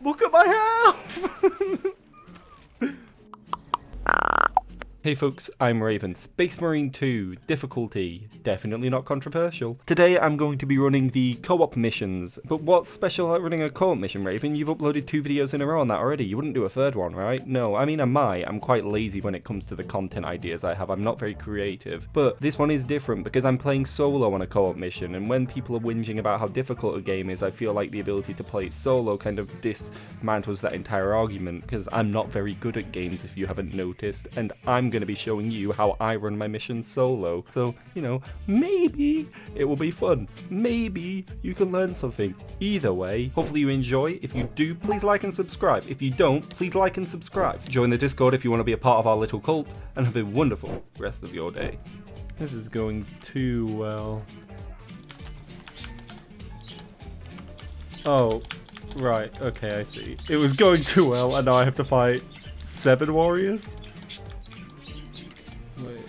Look at my health! Hey folks, I'm Raven, Space Marine 2, difficulty, definitely not controversial. Today I'm going to be running the co-op missions, but what's special about running a co-op mission, Raven? You've uploaded 2 videos in a row on that already, you wouldn't do a third one, right? No, I mean I might, I'm quite lazy when it comes to the content ideas I have, I'm not very creative. But this one is different because I'm playing solo on a co-op mission, and when people are whinging about how difficult a game is, I feel like the ability to play it solo kind of dismantles that entire argument, because I'm not very good at games if you haven't noticed, and I'm going to be showing you how I run my missions solo. So, you know, maybe it will be fun. Maybe you can learn something. Either way, hopefully you enjoy. If you do, please like and subscribe. If you don't, please like and subscribe. Join the Discord if you want to be a part of our little cult, and have a wonderful rest of your day. This is going too well. Oh, right, okay, I see. It was going too well, and now I have to fight 7 warriors? Wait.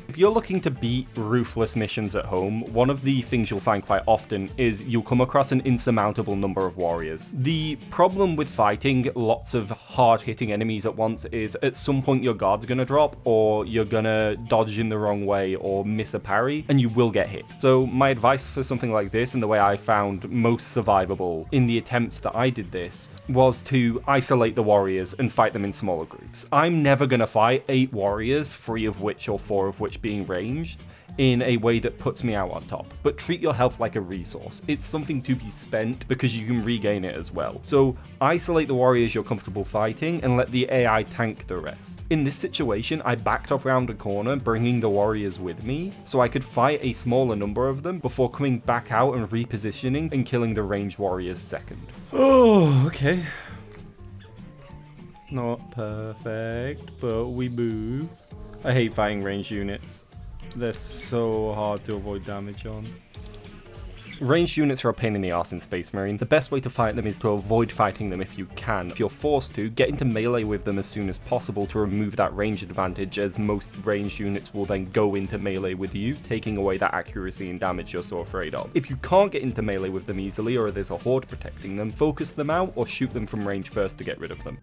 If you're looking to beat Ruthless missions at home, one of the things you'll find quite often is you'll come across an insurmountable number of warriors. The problem with fighting lots of hard-hitting enemies at once is at some point your guard's gonna drop, or you're gonna dodge in the wrong way or miss a parry, and you will get hit. So my advice for something like this, and the way I found most survivable in the attempts that I did this, was to isolate the warriors and fight them in smaller groups. I'm never going to fight 8 warriors, 3 of which or 4 of which being ranged, in a way that puts me out on top. But treat your health like a resource. It's something to be spent because you can regain it as well. So isolate the warriors you're comfortable fighting and let the AI tank the rest. In this situation, I backed up around a corner, bringing the warriors with me, so I could fight a smaller number of them before coming back out and repositioning and killing the ranged warriors second. Oh, okay. Not perfect, but we move. I hate fighting ranged units. They're so hard to avoid damage on. Ranged units are a pain in the arse in Space Marine. The best way to fight them is to avoid fighting them if you can. If you're forced to, get into melee with them as soon as possible to remove that range advantage, as most ranged units will then go into melee with you, taking away that accuracy and damage you're so afraid of. If you can't get into melee with them easily, or there's a horde protecting them, focus them out or shoot them from range first to get rid of them.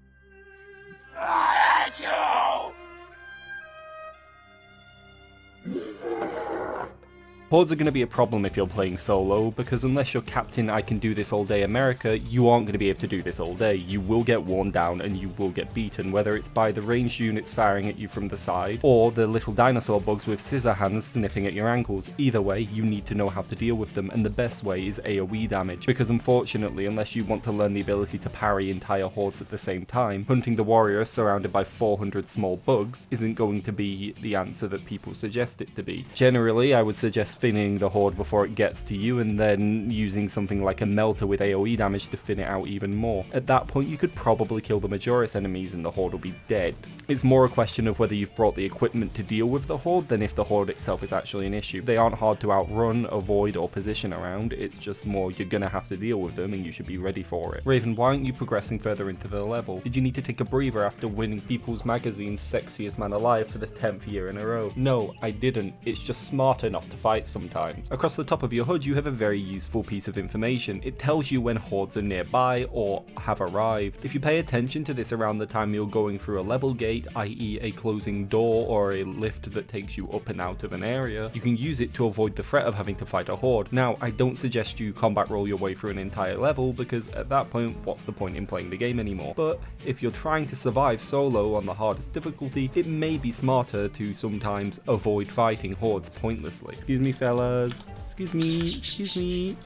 Hordes are going to be a problem if you're playing solo, because unless you're Captain I can do this all day America, you aren't going to be able to do this all day. You will get worn down and you will get beaten, whether it's by the ranged units firing at you from the side, or the little dinosaur bugs with scissor hands snipping at your ankles. Either way, you need to know how to deal with them, and the best way is AoE damage, because unfortunately, unless you want to learn the ability to parry entire hordes at the same time, hunting the warrior surrounded by 400 small bugs isn't going to be the answer that people suggest it to be. Generally, I would suggest thinning the horde before it gets to you, and then using something like a melter with AoE damage to thin it out even more. At that point, you could probably kill the Majoris enemies and the horde will be dead. It's more a question of whether you've brought the equipment to deal with the horde than if the horde itself is actually an issue. They aren't hard to outrun, avoid, or position around. It's just more you're gonna have to deal with them and you should be ready for it. Raven, why aren't you progressing further into the level? Did you need to take a breather after winning People's Magazine's Sexiest Man Alive for the 10th year in a row? No, I didn't. It's just smarter not to fight sometimes. Across the top of your HUD, you have a very useful piece of information. It tells you when hordes are nearby or have arrived. If you pay attention to this around the time you're going through a level gate, i.e. a closing door or a lift that takes you up and out of an area, you can use it to avoid the threat of having to fight a horde. Now, I don't suggest you combat roll your way through an entire level, because at that point, what's the point in playing the game anymore? But if you're trying to survive solo on the hardest difficulty, it may be smarter to sometimes avoid fighting hordes pointlessly. Excuse me, fellas. Excuse me.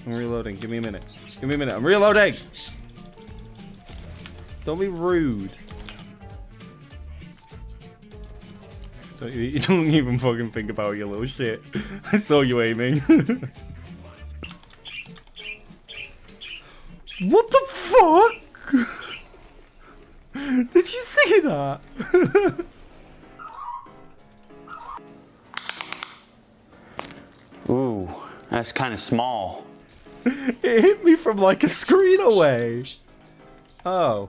I'm reloading, give me a minute. I'm reloading! Don't be rude. So you don't even fucking think about your little shit. I saw you aiming. What the fuck? Did you see that? Ooh, that's kind of small. It hit me from like a screen away. Oh.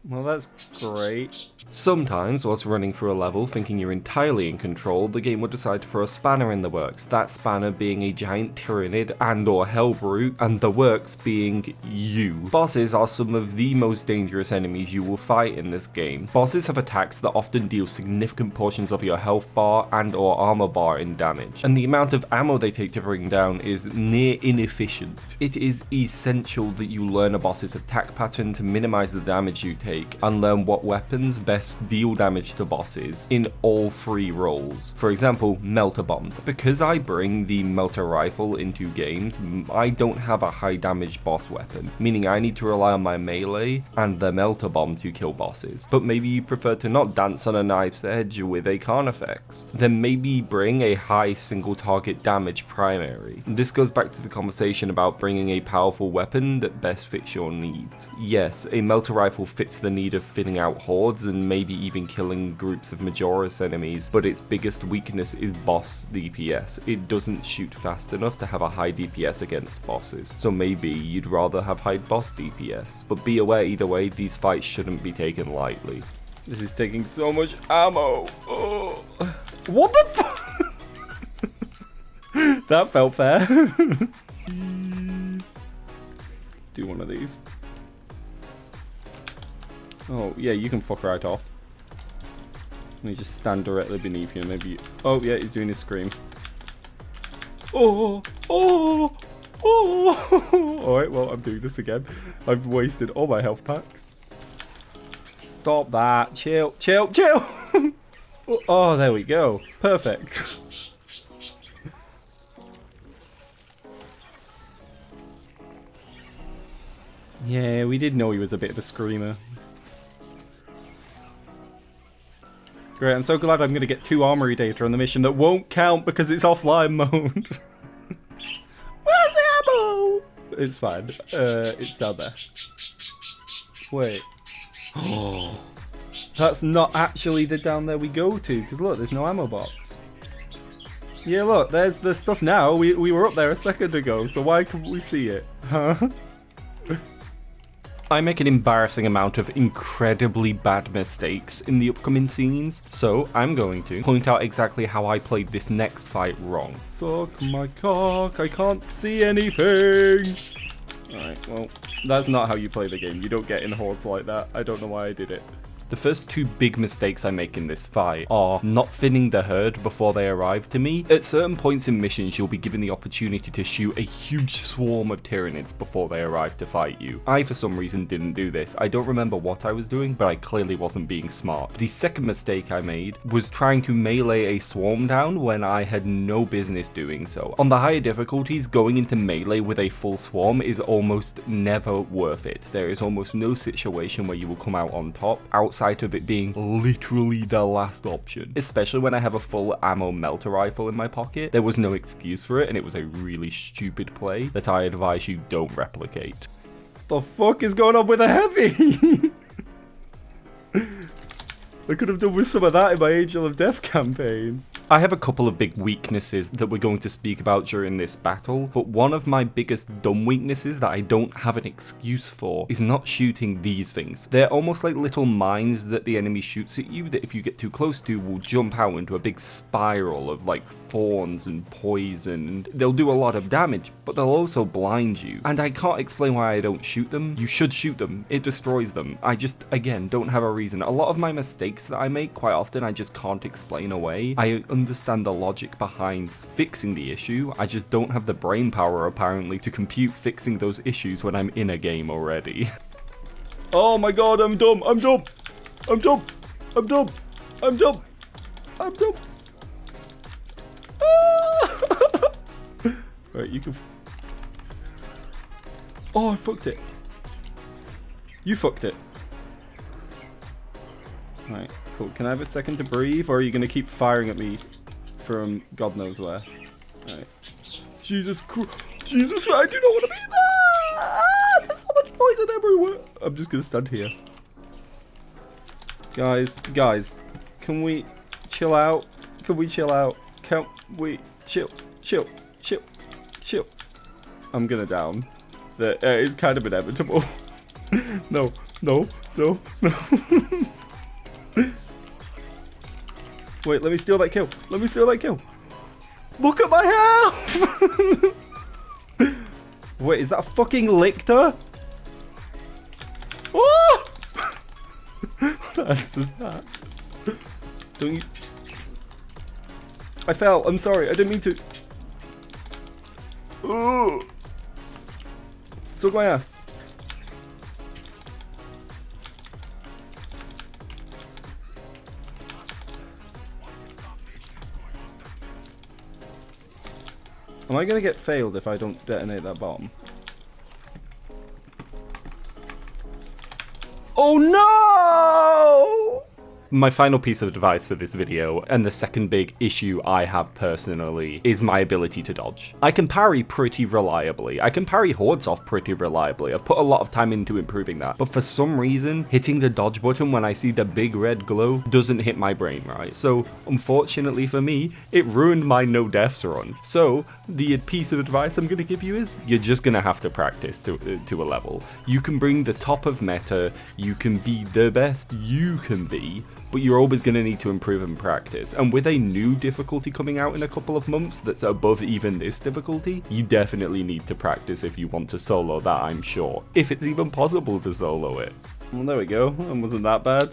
Well, that's great. Sometimes, whilst running through a level thinking you're entirely in control, the game will decide to throw a spanner in the works, that spanner being a giant tyrannid and or hellbrute, and the works being you. Bosses are some of the most dangerous enemies you will fight in this game. Bosses have attacks that often deal significant portions of your health bar and or armor bar in damage, and the amount of ammo they take to bring down is near inefficient. It is essential that you learn a boss's attack pattern to minimize the damage you take, and learn what weapons best deal damage to bosses in all 3 roles. For example, melter bombs. Because I bring the melter rifle into games, I don't have a high damage boss weapon, meaning I need to rely on my melee and the melter bomb to kill bosses. But maybe you prefer to not dance on a knife's edge with a Carnifex. Then maybe bring a high single target damage primary. This goes back to the conversation about bringing a powerful weapon that best fits your needs. Yes, a melter rifle fits the need of thinning out hordes and maybe even killing groups of Majora's enemies, but its biggest weakness is boss DPS. It doesn't shoot fast enough to have a high DPS against bosses, so maybe you'd rather have high boss DPS. But be aware either way, these fights shouldn't be taken lightly. This is taking so much ammo. Oh. What the fuck? That felt fair. Do one of these. Oh, yeah, you can fuck right off. Let me just stand directly beneath you. Maybe. Oh, yeah, he's doing his scream. Oh, oh, oh. Alright, well, I'm doing this again. I've wasted all my health packs. Stop that. Chill, chill, chill. Oh, there we go. Perfect. Yeah, we did know he was a bit of a screamer. Great, I'm so glad I'm going to get 2 armory data on the mission that won't count because it's offline mode. Where's the ammo? It's fine. It's down there. Wait. Oh. That's not actually the down there we go to, because look, there's no ammo box. Yeah, look, there's the stuff now. We were up there a second ago, so why couldn't we see it? Huh? I make an embarrassing amount of incredibly bad mistakes in the upcoming scenes, so I'm going to point out exactly how I played this next fight wrong. Suck my cock, I can't see anything! Alright, well, that's not how you play the game. You don't get in hordes like that. I don't know why I did it. The first 2 big mistakes I make in this fight are not thinning the herd before they arrive to me. At certain points in missions, you'll be given the opportunity to shoot a huge swarm of Tyranids before they arrive to fight you. I, for some reason, didn't do this. I don't remember what I was doing, but I clearly wasn't being smart. The second mistake I made was trying to melee a swarm down when I had no business doing so. On the higher difficulties, going into melee with a full swarm is almost never worth it. There is almost no situation where you will come out on top, outside of it being literally the last option. Especially when I have a full ammo melter rifle in my pocket. There was no excuse for it, and it was a really stupid play that I advise you don't replicate. The fuck is going on with a heavy? I could have done with some of that in my Angel of Death campaign. I have a couple of big weaknesses that we're going to speak about during this battle, but one of my biggest dumb weaknesses that I don't have an excuse for is not shooting these things. They're almost like little mines that the enemy shoots at you that if you get too close to will jump out into a big spiral of like thorns and poison, and they'll do a lot of damage, but they'll also blind you. And I can't explain why I don't shoot them. You should shoot them. It destroys them. I just, again, don't have a reason. A lot of my mistakes that I make, quite often, I just can't explain away. I understand the logic behind fixing the issue. I just don't have the brain power, apparently, to compute fixing those issues when I'm in a game already. Oh my god, I'm dumb. I'm dumb. I'm dumb. I'm dumb. I'm dumb. I'm dumb. Ah! Right, you can... Oh, I fucked it. You fucked it. Right, cool. Can I have a second to breathe, or are you going to keep firing at me from God knows where? Right. Jesus Christ. Jesus Christ, I do not want to be there! Ah, there's so much poison everywhere. I'm just going to stand here. Guys, can we chill out? Can we chill out? Can we chill? I'm going to down. That is kind of inevitable. No. Wait, let me steal that kill. Let me steal that kill. Look at my health! Wait, is that a fucking lictor? Oh! What else is that? Don't you... I fell. I'm sorry. I didn't mean to. Ooh. Suck my ass. Am I gonna get failed if I don't detonate that bomb? Oh no! My final piece of advice for this video, and the second big issue I have personally, is my ability to dodge. I can parry pretty reliably. I can parry hordes off pretty reliably. I've put a lot of time into improving that. But for some reason, hitting the dodge button when I see the big red glow doesn't hit my brain right. So, unfortunately for me, it ruined my no deaths run. So, the piece of advice I'm going to give you is, you're just going to have to practice to a level. You can bring the top of meta, you can be the best you can be, but you're always going to need to improve and practice. And with a new difficulty coming out in a couple of months that's above even this difficulty, you definitely need to practice if you want to solo that, I'm sure. If it's even possible to solo it. Well, there we go. It wasn't that bad.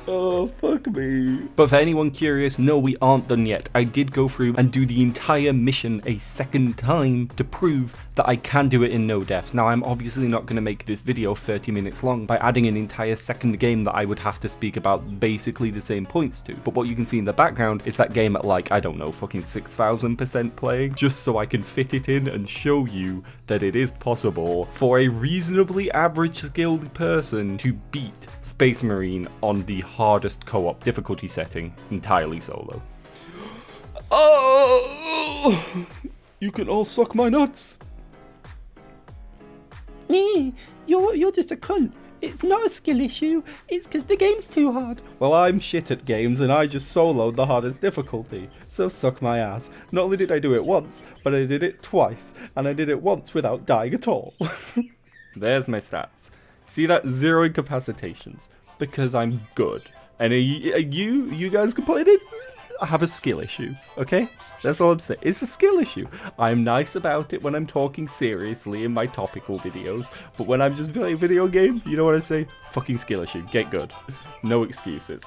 Oh, fuck me. But for anyone curious, no, we aren't done yet. I did go through and do the entire mission a second time to prove that I can do it in no deaths. Now, I'm obviously not going to make this video 30 minutes long by adding an entire second game that I would have to speak about basically the same points to. But what you can see in the background is that game at like, I don't know, fucking 6,000% playing, just so I can fit it in and show you that it is possible for a reasonably average skilled person to beat Space Marine on the hardest co-op difficulty setting entirely solo. Oh, you can all suck my nuts. You're just a cunt. It's not a skill issue, it's because the game's too hard. Well, I'm shit at games and I just soloed the hardest difficulty, so suck my ass. Not only did I do it once, but I did it twice, and I did it once without dying at all. There's my stats. See that? 0 incapacitations, because I'm good. And you guys complaining? I have a skill issue, okay? That's all I'm saying. It's a skill issue. I'm nice about it when I'm talking seriously in my topical videos, but when I'm just playing a video game, you know what I say? Fucking skill issue. Get good. No excuses.